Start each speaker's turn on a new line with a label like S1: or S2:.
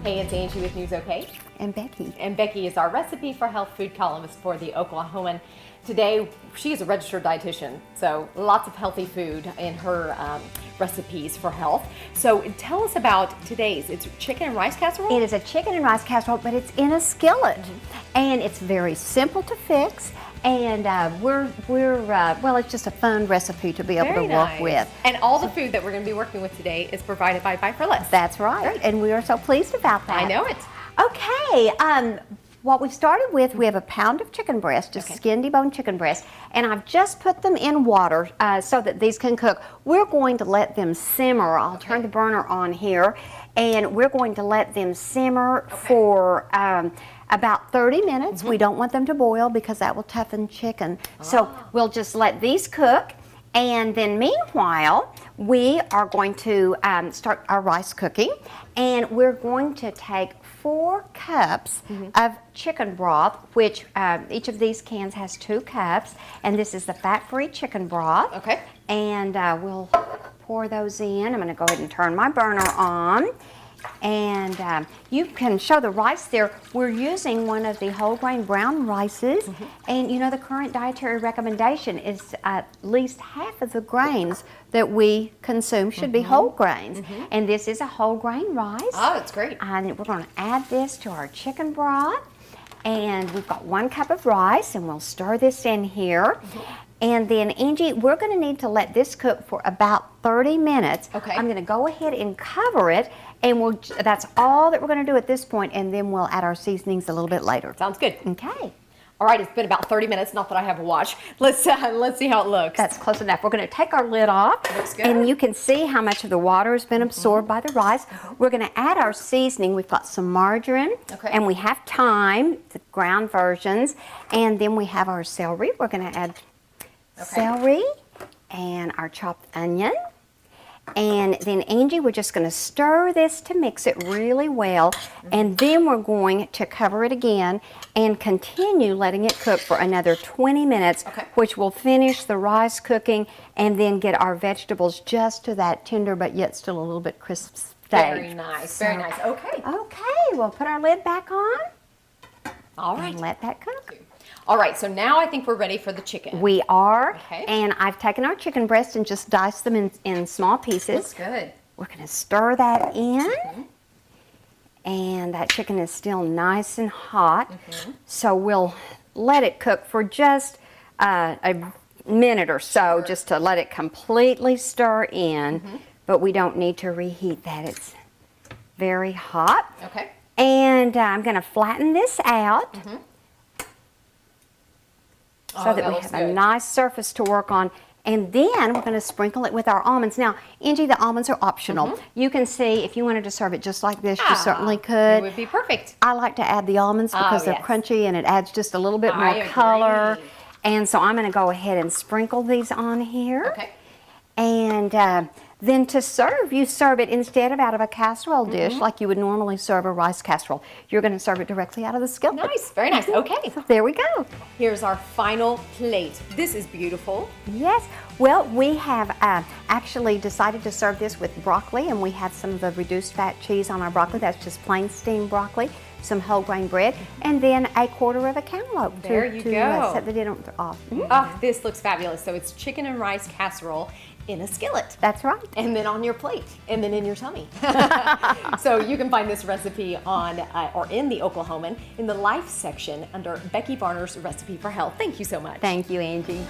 S1: Hey, it's Angie with News OK.
S2: And Becky.
S1: And Becky is our recipe for health food columnist for the Oklahoman. Today, she is a registered dietitian, so lots of healthy food in her recipes for health. So tell us about today's. It's chicken and rice casserole?
S2: It is a chicken and rice casserole, but it's in a skillet. And it's very simple to fix. And well, it's just a fun recipe to be able to work with.
S1: And all the food that we're going to be working with today is provided by Buy for Less.
S2: That's right. And we are so pleased about that.
S1: I know it.
S2: Okay. What we've started with, we have a pound of chicken breast, just skin deboned chicken breast, and I've just put them in water so that these can cook. We're going to let them simmer. I'll turn the burner on here, and we're going to let them simmer for about 30 minutes. We don't want them to boil because that will toughen chicken. So we'll just let these cook, and then meanwhile, we are going to start our rice cooking, and we're going to take 4 cups of chicken broth, which each of these cans has 2 cups, and this is the fat-free chicken broth.
S1: Okay.
S2: And we'll pour those in. I'm going to go ahead and turn my burner on. And you can show the rice there. We're using one of the whole grain brown rices, and you know the current dietary recommendation is at least half of the grains that we consume should be whole grains, and this is a whole grain rice.
S1: Oh, that's great.
S2: And we're going to add this to our chicken broth, and we've got 1 cup of rice, and we'll stir this in here. And then, Angie, we're going to need to let this cook for about 30 minutes.
S1: Okay.
S2: I'm going to go ahead and cover it, and that's all that we're going to do at this point, and then we'll add our seasonings a little bit later.
S1: Sounds good.
S2: Okay.
S1: All right, it's been about 30 minutes. Not that I have a watch. Let's see how it looks.
S2: That's close enough. We're going to take our lid off.
S1: Looks good.
S2: And you can see how much of the water has been absorbed by the rice. We're going to add our seasoning. We've got some margarine, and we have thyme, the ground versions, and then we have our celery. We're going to add celery and our chopped onion. And then, Angie, we're just going to stir this to mix it really well, and then we're going to cover it again and continue letting it cook for another 20 minutes, which will finish the rice cooking and then get our vegetables just to that tender but yet still a little bit crisp stage.
S1: Very nice, very nice. Okay.
S2: Okay, we'll put our lid back on.
S1: All right.
S2: And let that cook.
S1: All right, so now I think we're ready for the chicken.
S2: We are,
S1: Okay.
S2: and I've taken our chicken breast and just diced them in small pieces.
S1: Looks good.
S2: We're going to stir that in, and that chicken is still nice and hot, so we'll let it cook for just a minute or so, just to let it completely stir in, but we don't need to reheat that. It's very hot.
S1: Okay.
S2: And I'm going to flatten this out. So that we have a nice surface to work on. And then we're going to sprinkle it with our almonds. Now, Angie, the almonds are optional. You can see if you wanted to serve it just like this, you certainly could.
S1: It would be perfect.
S2: I like to add the almonds because they're crunchy and it adds just a little bit more color. And so I'm going to go ahead and sprinkle these on here.
S1: Okay.
S2: And then to serve, you serve it instead of out of a casserole dish like you would normally serve a rice casserole. You're going to serve it directly out of the skillet.
S1: Nice, very nice. Okay.
S2: So there we go.
S1: Here's our final plate. This is beautiful.
S2: Yes. Well, we have actually decided to serve this with broccoli, and we have some of the reduced fat cheese on our broccoli. That's just plain steamed broccoli, some whole grain bread, and then a quarter of a cantaloupe
S1: There you
S2: to
S1: go.
S2: set the dinner off.
S1: Oh, this looks fabulous. So it's chicken and rice casserole in a skillet.
S2: That's right.
S1: And then on your plate, and then in your tummy. So you can find this recipe on or in the Oklahoman in the Life section under Becky Varner's Recipe for Health. Thank you so much.
S2: Thank you, Angie.